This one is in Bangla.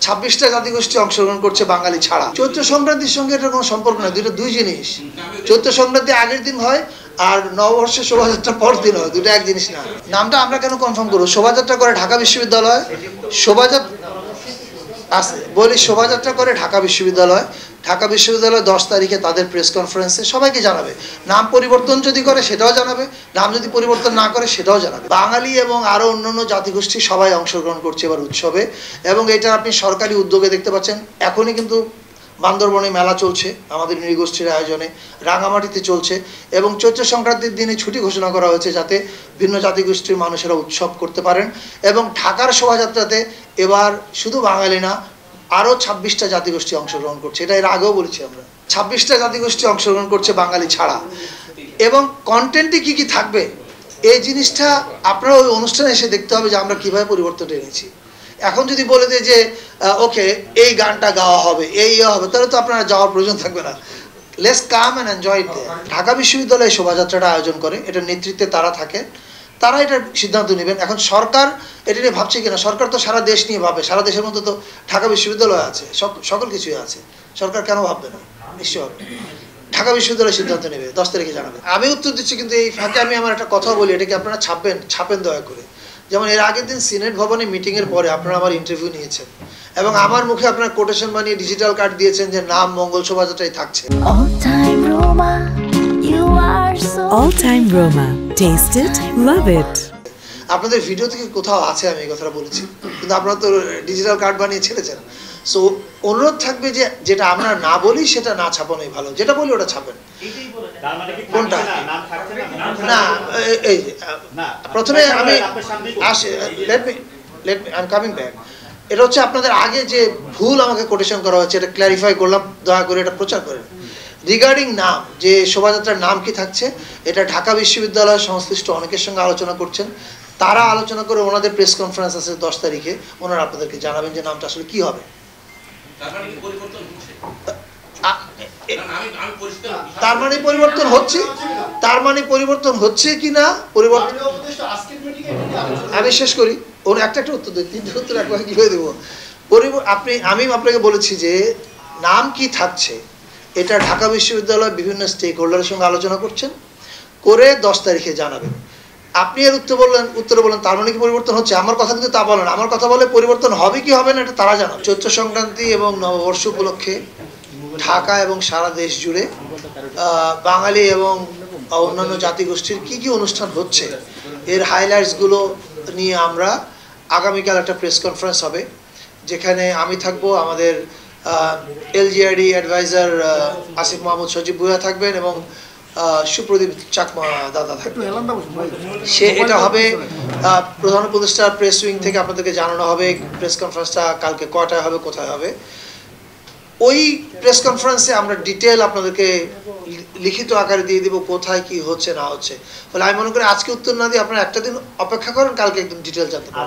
26টা জাতিগোষ্ঠী অংশগ্রহণ করছে বাঙালি ছাড়া। চৈত্র সংক্রান্তির সঙ্গে এটার কোনো সম্পর্ক নেই, দুই জিনিস। চৈত্র সংক্রান্তি আগের দিন হয় আর নববর্ষের শোভাযাত্রা পর দিন হয়, দুটো এক জিনিস না। নামটা আমরা কেন কনফার্ম করবো? শোভাযাত্রা করে ঢাকা বিশ্ববিদ্যালয়, শোভাযাত্রা করে ঢাকা বিশ্ববিদ্যালয়। ঢাকা বিশ্ববিদ্যালয় 10 তারিখে তাদের প্রেস কনফারেন্সে সবাইকে জানাবে। নাম পরিবর্তন যদি করে সেটাও জানাবে, নাম যদি পরিবর্তন না করে সেটাও জানাবে। বাঙালি এবং আরও অন্যান্য জাতিগোষ্ঠী সবাই অংশগ্রহণ করছে এবার উৎসবে, এবং এটা আপনি সরকারি উদ্যোগে দেখতে পাচ্ছেন। এখনই কিন্তু বান্দরবনে মেলা চলছে আমাদের নৃগোষ্ঠীর আয়োজনে, রাঙামাটিতে চলছে, এবং চৈত্র সংক্রান্তির দিনে ছুটি ঘোষণা করা হয়েছে যাতে ভিন্ন জাতিগোষ্ঠীর মানুষেরা উৎসব করতে পারেন। এবং ঢাকার শোভাযাত্রাতে এবার শুধু বাঙালি না, আরও 26টা জাতিগোষ্ঠী অংশগ্রহণ করছে। এটা এর আগেও বলেছি আমরা, 26টা জাতিগোষ্ঠী অংশগ্রহণ করছে বাঙালি ছাড়া। এবং কন্টেন্টে কি কি থাকবে এই জিনিসটা আপনারা ওই অনুষ্ঠানে এসে দেখতে হবে যে আমরা কীভাবে পরিবর্তন এনেছি। এখন যদি বলে দেয় যে ওকে এই গানটা গাওয়া হবে, এই হবে, তাহলে তো আপনারা যাওয়ার প্রয়োজন থাকবে না। Let's come and enjoy it. Dhaka বিশ্ববিদ্যালয়ে শোভাযাত্রাটা আয়োজন করে, এটার নেতৃত্বে তারা থাকে, তারা এটার সিদ্ধান্ত নেবেন। এখন সরকার এটা নিয়ে ভাবছে কিনা, সরকার তো সারা দেশ নিয়ে ভাবে, সারা দেশের মধ্যে তো ঢাকা বিশ্ববিদ্যালয় আছে, সকল কিছুই আছে, সরকার কেন ভাববে না? নিশ্চয় হবে। ঢাকা বিশ্ববিদ্যালয় সিদ্ধান্ত নেবে, 10 তারিখে জানাবে। আমি উত্তর দিচ্ছি, কিন্তু এই ফাঁকে আমি আমার একটা কথা বলি, এটাকে আপনারা ছাপেন দয়া করে। যেমন এর আগের দিন সিনেট ভবনে মিটিংয়ের পরে আপনারা আমার ইন্টারভিউ নিয়েছেন এবং আমার মুখে আপনার কোটেশন বানিয়ে ডিজিটাল কার্ড দিয়েছেন যে নাম মঙ্গল শোভাযাত্রায় থাকছে। All time Roma. Taste it, love it. আপনাদের ভিডিও থেকে কোথাও আছে আমি এই কথাটা বলেছি, কিন্তু আপনারা তো ডিজিটাল কার্ড বানিয়ে ছেড়েছেন। সো অনুরোধ থাকবে যে যেটা আমরা না বলি সেটা না ছাপানোই ভালো, যেটা বলি ওটা ছাপেন। কোনটা না, এই প্রথমে আমি আসি, let me I am coming back. এটা হচ্ছে আপনাদের আগে যে ভুল আমাকে কোটেশন করা হয়েছে, এটা ক্ল্যারিফাই করলাম, দয়া করে এটা প্রচার করেন। রিগার্ডিং নাম, যে শোভাযাত্রার নাম কি থাকছে, এটা ঢাকা বিশ্ববিদ্যালয় সংশ্লিষ্ট অনেকের সঙ্গে আলোচনা করছেন। তারা আলোচনা করে ওনাদের প্রেস কনফারেন্স আছে 10 তারিখে, ওনারা আপনাদেরকে জানাবেন যে নামটা আসলে কি হবে। তার মানে পরিবর্তন হচ্ছে কি না, পরিবর্তন আমি শেষ করি। ওর একটা উত্তর দিই, 3টে উত্তর একবার কি করে দেবো। আমি আপনাকে বলেছি যে নাম কি থাকছে এটা ঢাকা বিশ্ববিদ্যালয় বিভিন্ন স্টেক হোল্ডারের সঙ্গে আলোচনা করছেন, করে 10 তারিখে জানাবেন। আপনি এর উত্তরে বলেন তার মানে কি পরিবর্তন হচ্ছে? আমার কথা কিন্তু তা বলেন, আমার কথা বলে পরিবর্তন হবে কি হবে না এটা তারা জানান। চৈত্র সংক্রান্তি এবং নববর্ষ উপলক্ষে ঢাকা এবং সারা দেশ জুড়ে বাঙালি এবং অন্যান্য জাতিগোষ্ঠীর কি কি অনুষ্ঠান হচ্ছে এর হাইলাইটসগুলো নিয়ে আমরা আগামীকাল একটা প্রেস কনফারেন্স হবে, যেখানে আমি থাকবো, আমাদের এলজিআরডি অ্যাডভাইজার আসিফ মাহমুদ সজীব ভুঁইয়া থাকবেন এবং সুপ্রদীপ চাকমা দাদা থাকবেন। এটা হবে প্রধান উপদেষ্টার প্রেস উইং থেকে আপনাদেরকে জানানো হবে প্রেস কনফারেন্সটা কালকে কটায় হবে, কোথায় হবে। ওই প্রেস কনফারেন্সে আমরা ডিটেল আপনাদেরকে লিখিত আকারে দিয়ে দেবো কোথায় কি হচ্ছে না হচ্ছে। ফলে আমি মনে করি আজকে উত্তর না দিয়ে আপনারা একটা দিন অপেক্ষা করেন, কালকে একদম ডিটেল জানতে পারবেন।